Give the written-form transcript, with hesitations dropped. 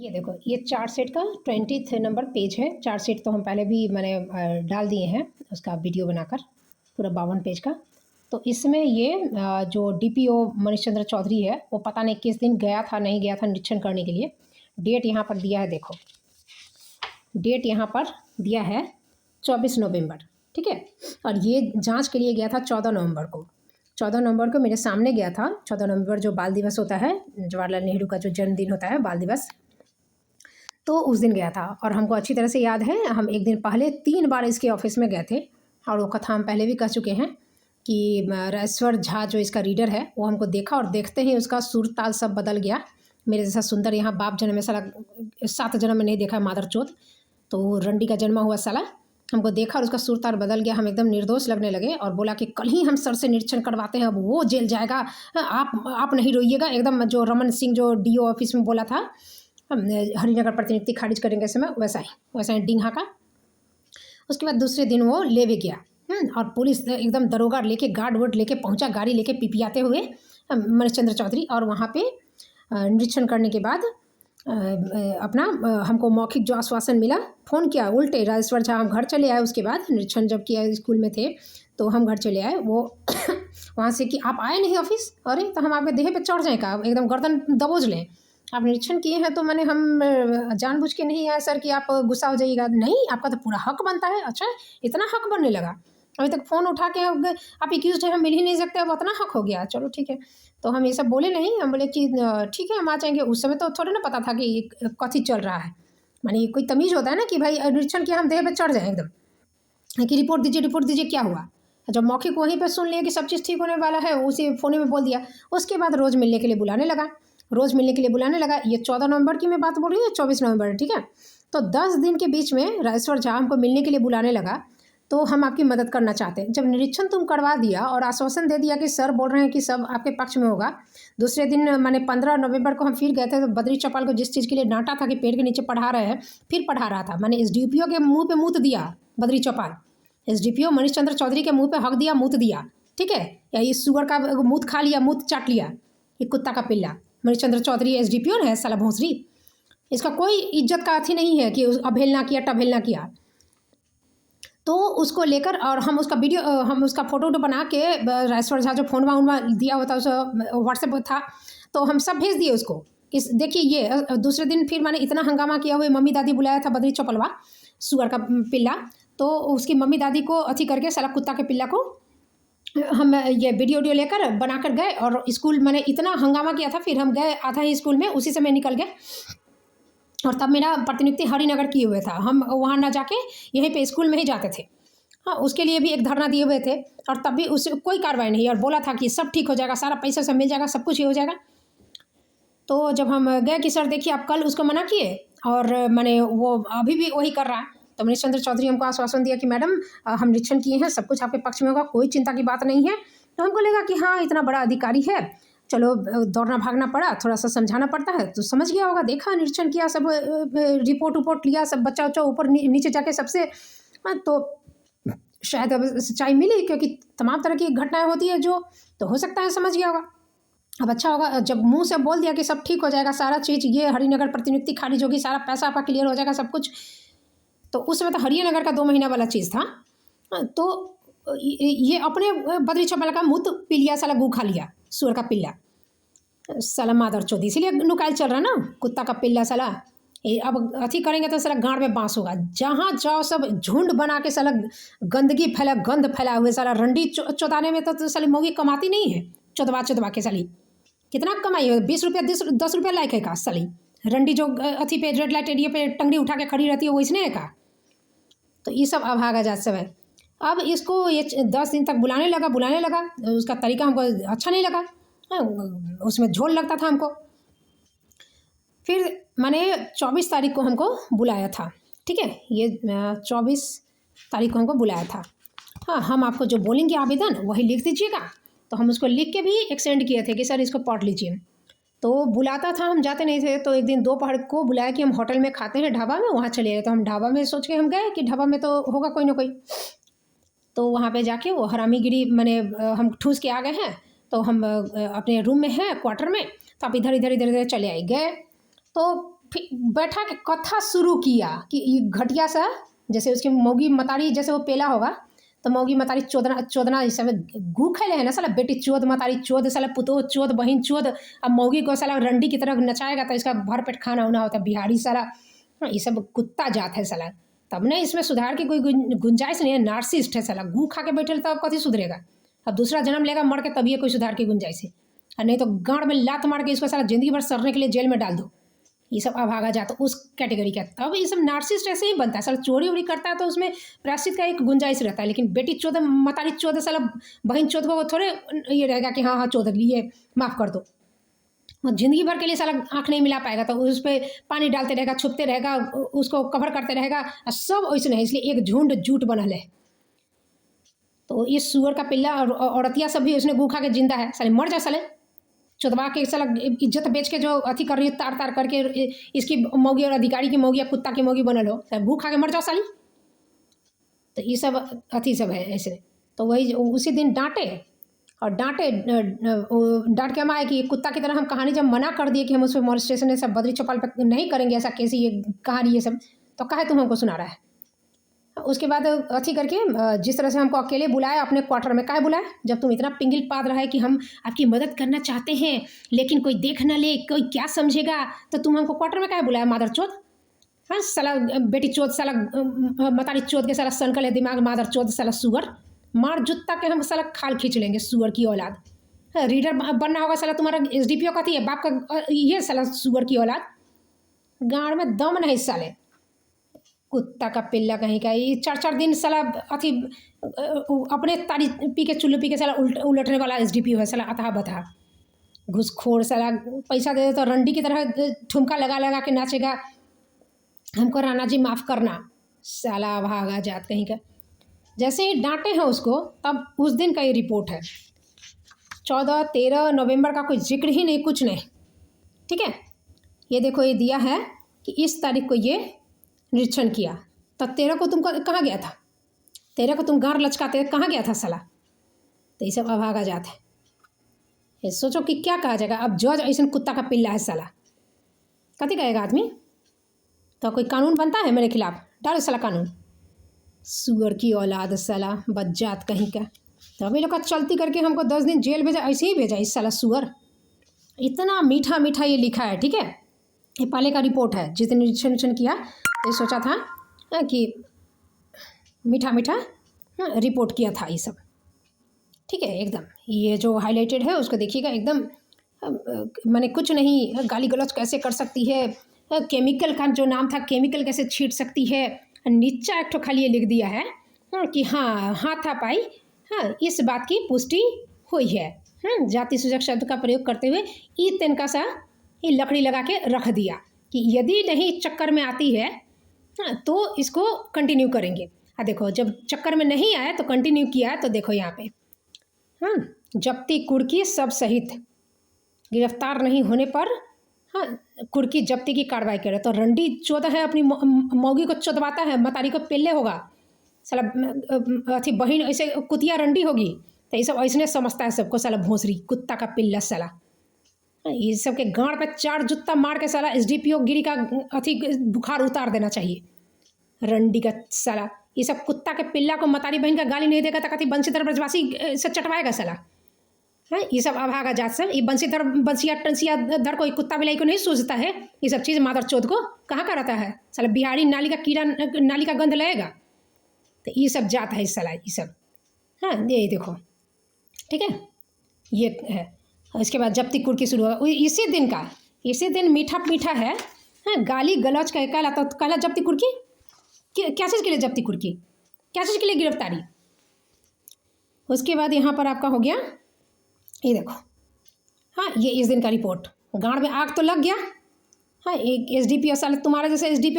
ये देखो, ये चार्जशीट का 20th नंबर पेज है। चार्जशीट तो हम पहले भी मैंने डाल दिए हैं उसका वीडियो बनाकर, पूरा 52 पेज का। तो इसमें ये जो डीपीओ मनीष चंद्र चौधरी है, वो पता नहीं किस दिन गया था नहीं गया था निरीक्षण करने के लिए। डेट यहाँ पर दिया है, देखो डेट यहाँ पर दिया है 24 नवंबर, ठीक है। और ये जांच के लिए गया था 14 नवंबर को। 14 नवंबर को मेरे सामने गया था। 14 नवंबर जो बाल दिवस होता है, जवाहरलाल नेहरू का जो जन्मदिन होता है, बाल दिवस, तो उस दिन गया था। और हमको अच्छी तरह से याद है, हम एक दिन पहले 3 बार इसके ऑफिस में गए थे। और वो कथा हम पहले भी कह चुके हैं कि राजेश्वर झा जो इसका रीडर है, वो हमको देखा और देखते ही उसका सुर ताल सब बदल गया। मेरे जैसा सुंदर यहाँ बाप जन्म में साला 7 जन्म में नहीं देखा है, मादर चोद। तो रंडी का जन्मा हुआ साला हमको देखा और उसका सुर ताल बदल गया। हम एकदम निर्दोष लगने लगे और बोला कि कल ही हम सर से निरीक्षण करवाते हैं, अब वो जेल जाएगा, आप नहीं रोइएगा। एकदम जो रमन सिंह जो डीओ ऑफिस में बोला था हरिनगर प्रतिनियुक्ति खारिज करेंगे समय, वैसा ही डिंगा का। उसके बाद दूसरे दिन वो ले भी गया और पुलिस एकदम दरोगा लेके गार्ड वार्ड लेके पहुंचा, गाड़ी लेके पिपियाते हुए मनीष चंद्र चौधरी। और वहाँ पे निरीक्षण करने के बाद अपना हमको मौखिक जो आश्वासन मिला, फ़ोन किया उल्टे राजेश्वर झा, हम घर चले आए। उसके बाद निरीक्षण जब किया स्कूल में थे तो हम घर चले आए। वो वहाँ से कि आप आए नहीं ऑफिस, अरे तो हम आपके देह पे चढ़ जाएँ का, एकदम गर्दन दबोच लें। आप निरीक्षण किए हैं तो मैंने हम जानबूझ के नहीं आए सर कि आप गुस्सा हो जाइएगा, नहीं आपका तो पूरा हक बनता है। अच्छा, इतना हक बनने लगा, अभी तक फ़ोन उठा के आप एक्यूज़ हैं, हम मिल ही नहीं सकते, अब इतना हक हो गया, चलो ठीक है। तो हम ये सब बोले नहीं, हम बोले कि ठीक है हम आ जाएंगे। उस समय तो थोड़ा ना पता था कि कथी चल रहा है, मानी कोई तमीज़ होता है ना कि भाई निरीक्षण किया हम देह पे चढ़ जाए एकदम कि रिपोर्ट दीजिए क्या हुआ। जब मौखिक वहीं पर सुन लिया कि सब चीज़ ठीक होने वाला है, उसी फ़ोन में बोल दिया। उसके बाद रोज़ मिलने के लिए बुलाने लगा, ये 14 नवंबर की मैं बात बोल रही हूँ, 24 नवंबर, ठीक है। तो 10 दिन के बीच में राजेश्वर झा हमको मिलने के लिए बुलाने लगा। तो हम आपकी मदद करना चाहते हैं। जब निरीक्षण तुम करवा दिया और आश्वासन दे दिया कि सर बोल रहे हैं कि सब आपके पक्ष में होगा, दूसरे दिन माने 15 नवंबर को हम फिर गए थे। तो बद्री चौपाल को जिस चीज़ के लिए डांटा था कि पेड़ के नीचे पढ़ा रहे हैं, फिर पढ़ा रहा था। मैंने एसडीपीओ के मुँह पे मूत दिया, बद्री चौपाल एसडीपीओ मनीष चंद्र चौधरी के मुँह पे हक दिया, मूत दिया, ठीक है। या ये सुअर का मूत खा लिया, मूत चाट लिया, ये कुत्ता का पिल्ला मनीष चंद्र चौधरी एसडीपीओ है साला भोंसरी। इसका कोई इज्जत का अथी नहीं है कि अवहेलना किया टवहेलना किया। तो उसको लेकर और हम उसका वीडियो, हम उसका फ़ोटो बना के राजेश्वर झा जो फ़ोन वोनवा दिया हुआ था उस व्हाट्सएप था, तो हम सब भेज दिए उसको कि देखिए ये। दूसरे दिन फिर मैंने इतना हंगामा किया हुआ, मम्मी दादी बुलाया था बद्री चौपलवा सुअर का पिल्ला, तो उसकी मम्मी दादी को अथी करके साला कुत्ता के पिल्ला को हम ये वीडियो लेकर बनाकर गए। और स्कूल मैंने इतना हंगामा किया था, फिर हम गए आधा ही स्कूल में, उसी समय निकल गए। और तब मेरा प्रतिनियुक्ति हरिनगर किए हुए था, हम वहाँ ना जाके यहीं पे स्कूल में ही जाते थे। हाँ, उसके लिए भी एक धरना दिए हुए थे और तब भी उस कोई कार्रवाई नहीं, और बोला था कि सब ठीक हो जाएगा, सारा पैसा सब मिल जाएगा, सब कुछ ही हो जाएगा। तो जब हम गए कि सर देखिए आप कल उसको मना किए और मैंने वो अभी भी वही कर रहा है, तो मनीष चंद्र चौधरी हमको आश्वासन दिया कि मैडम हम निरीक्षण किए हैं, सब कुछ आपके पक्ष में होगा, कोई चिंता की बात नहीं है। तो हमको लगा कि हाँ इतना बड़ा अधिकारी है, चलो दौड़ना भागना पड़ा, थोड़ा सा समझाना पड़ता है, तो समझ गया होगा। देखा निरीक्षण किया, सब रिपोर्ट उपोर्ट लिया, सब बच्चा उच्चा ऊपर नीचे जाके सबसे, तो शायद अब सच्चाई मिली, क्योंकि तमाम तरह की घटनाएं होती है जो, तो हो सकता है समझ गया होगा। अब अच्छा होगा जब मुंह से बोल दिया कि सब ठीक हो जाएगा, सारा चीज़ ये हरिनगर प्रतिनियुक्ति खारिज होगी, सारा पैसा आपका क्लियर हो जाएगा, सब कुछ। तो उस समय तो हरिनगर का 2 महीना वाला चीज़ था। तो ये अपने बद्री चौपाल का मुँह पी लिया, साला गू खा लिया, सुअर का पिल्ला साला मादर चौधरी, इसीलिए नुकायल चल रहा ना, कुत्ता का पिल्ला साला। अब अथी करेंगे तो साला गाँड में बांस होगा, जहाँ जाओ सब झुंड बना के साला गंदगी फैला, गंद फैला हुए, साला रंडी चौदाने में तो साली मौगी कमाती नहीं है, चौदवा के साली कितना कमाई है, 20 रुपया 10 रुपया लायक है का साली रंडी जो अथी पे रेड लाइट एरिया पे टंगड़ी उठा के खड़ी रहती है, वो इसने है का। तो ये सब अभागा जात सब है। अब इसको ये 10 दिन तक बुलाने लगा, उसका तरीका हमको अच्छा नहीं लगा, उसमें झोल लगता था हमको। फिर मैंने 24 तारीख को हमको बुलाया था, ठीक है, ये 24 तारीख को हमको बुलाया था। हाँ, हम आपको जो बोलेंगे आवेदन वही लिख दीजिएगा। तो हम उसको लिख के भी एक्सटेंड किए थे कि सर इसको पढ़ लीजिए। तो बुलाता था, हम जाते नहीं थे। तो एक दिन दोपहर को बुलाया कि हम होटल में खाते हैं ढाबा में, वहाँ चले गए। तो हम ढाबा में सोच के हम गए कि ढाबा में तो होगा कोई ना कोई। तो वहाँ पे जाके वो हरामीगिरी मैंने हम ठूस के आ गए हैं। तो हम अपने रूम में हैं, क्वार्टर में, तो आप इधर चले आए गए। तो फिर बैठा के कथा शुरू किया कि ये घटिया सा, जैसे उसकी मौगी मतारी जैसे वो पेला होगा तो मौगी मतारी चोदना चोदना इस समय गू खेले हैं ना साला, बेटी चोद मतारी चोद साला, पुतोह चोद बहन चोद। अब मौगी को साला रंडी की तरह नचाएगा तो इसका भरपेट खाना उना होता है। बिहारी साला ये सब कुत्ता जात है साला, तब नहीं इसमें सुधार की कोई गुंजाइश नहीं है। नार्सिस्ट है साला, गू खा के बैठे तो अब कथी सुधरेगा। अब दूसरा जन्म लेगा मर के तभी कोई सुधार की गुंजाइश है, और नहीं तो गाँड में लात मार के इसको साला जिंदगी भर सड़ने के लिए जेल में डाल दो। ये सब अभागा जाता उस कैटेगरी का। तब ये सब नार्सिस्ट ऐसे ही बनता है साला, चोरी वोरी करता है तो उसमें प्रायश्चित का एक गुंजाइश रहता है। लेकिन बेटी चौदह मतारी चौदह साला बहन चौदह को थोड़े ये रहेगा कि हाँ हाँ चौदह लिए माफ़ कर दो। जिंदगी भर के लिए साला आँख नहीं मिला पाएगा तो उस पर पानी डालते रहेगा, छुपते रहेगा, उसको कवर करते रहेगा, और सब वैसे नहीं। इसलिए एक झुंड झूठ बनल है। तो ये सुअर का पिल्ला और औरतिया सब भी उसने गू खा के जिंदा है। साले मर जा साले, चुदवा के साला इज्जत बेच के जो अथी कर रही है तार तार करके इसकी मौगी और अधिकारी की मौगी या कुत्ता की मौगी बनल हो, साले गू खा के मर जाओ साली। तो ये सब अथी सब है ऐसे। तो वही उसी दिन डांटे और डांट के हम आए कि कुत्ता की तरह हम कहानी जब मना कर दिए कि हम उस पर मॉलेस्टेशन ये सब बद्री चौपाल पर नहीं करेंगे ऐसा कैसी ये कहानी ये सब, तो काहे तुम हमको सुना रहा है। उसके बाद अथी करके जिस तरह से हमको अकेले बुलाया अपने क्वार्टर में, काहे बुलाया जब तुम इतना पिंगल पाद रहा है कि हम आपकी मदद करना चाहते हैं लेकिन कोई देख ना ले, कोई क्या समझेगा, तो तुम हमको क्वार्टर में काहे बुलाया मादर चोद। हाँ साला बेटी चोद साला मतारी चोद के साला सनकल है दिमाग, मादर चोद साला सुअर, मार जुत्ता के हम साला खाल खींच लेंगे सुअर की औलाद। रीडर बनना होगा साला तुम्हारा SDPO का थी बाप का ये साला सुअर की औलाद, गाँड में दम नहीं साले, कुत्ता का पिल्ला कहीं का। ये 4-4 दिन साला अथी अपने तारी पी के चुल्लू पी के साला उलटने वाला SDPO है साला, अतः बता घुसखोर साला। पैसा दे दे तो रंडी की तरह ठुमका लगा लगा के नाचेगा, हमको राणा जी माफ़ करना साला भागा जात कहीं का। जैसे ही डांटे हैं उसको तब उस दिन का ये रिपोर्ट है। 14-13 नवंबर का कोई जिक्र ही नहीं, कुछ नहीं, ठीक है। ये देखो ये दिया है कि इस तारीख को ये निरीक्षण किया। तब 13 को तुमको कहाँ गया था, 13 को तुम गार लचकाते कहाँ गया था साला। तो ये सब अभागा जात है। ये सोचो कि क्या कहा जाएगा। अब जज ऐसा कुत्ता का पिल्ला है साला, कथी कहेगा आदमी। तो कोई कानून बनता है मेरे खिलाफ, डालो साला कानून, सुअर की औलाद साला बज्जात कहीं का। तो अभी लोग चलती करके हमको 10 दिन जेल भेजा, ऐसे ही भेजा इस साला सुअर। इतना मीठा मीठा ये लिखा है, ठीक है। ये पहले का रिपोर्ट है, जिस दिन निरीक्षण किया तो ये सोचा था कि मीठा मीठा रिपोर्ट किया था ये सब, ठीक है। एकदम ये जो हाईलाइटेड है उसको देखिएगा, एकदम मैंने कुछ नहीं, गाली गलौज कैसे कर सकती है, केमिकल का जो नाम था केमिकल कैसे छीट सकती है, नीचा एक ठो खाली ये लिख दिया है कि हाँ हाथापाई, हाँ इस बात की पुष्टि हुई है। जाति सूचक शब्द का प्रयोग करते हुए ई तिनका सा ये लकड़ी लगा के रख दिया कि यदि नहीं चक्कर में आती है तो इसको कंटिन्यू करेंगे। देखो जब चक्कर में नहीं आया तो कंटिन्यू किया है, तो देखो यहाँ पे जब्ती कुर्की सब सहित गिरफ्तार नहीं होने पर कुर्की जब्ती की कार्रवाई करे। तो रंडी चौदह है, अपनी मौगी को चौदवाता है, मतारी को पेल्ले होगा साला, अथी बहन ऐसे कुतिया रंडी होगी, तो ये सब ऐसने समझता है सबको साला, भोंसरी कुत्ता का पिल्ला साला। ये सब के गाँड पे 4 जुत्ता मार के साला SDPO गिरी का अथी बुखार उतार देना चाहिए, रंडी का साला। ये सब कुत्ता के पिल्ला को मतारी बहन का गाली नहीं देगा तो कथी बंशीधर ब्रजवासी से चटवाएगा साला। ये सब अभागा जात सब, ये बंसिया टंसिया धर कोई कुत्ता बिलाई को नहीं सूझता है। ये सब चीज़ मादर चौथ को कहाँ का रहता है साला, बिहारी नाली का कीड़ा नाली का गंध लगेगा। तो ये सब जात है इस साला, ये सब ये देखो, ठीक है। ये है, इसके बाद जब्ती कुर्की शुरू हुआ इसी दिन का, इसी दिन मीठा मीठा है गाली गलौज का कहला जब्ती कुर्की। क्या चीज़ के लिए जब्ती कुर्की, क्या चीज़ के लिए गिरफ्तारी। उसके बाद यहाँ पर आपका हो गया, ये देखो ये इस दिन का रिपोर्ट। गाँड में आग तो लग गया। एक SDPO साला तुम्हारा जैसे SDPO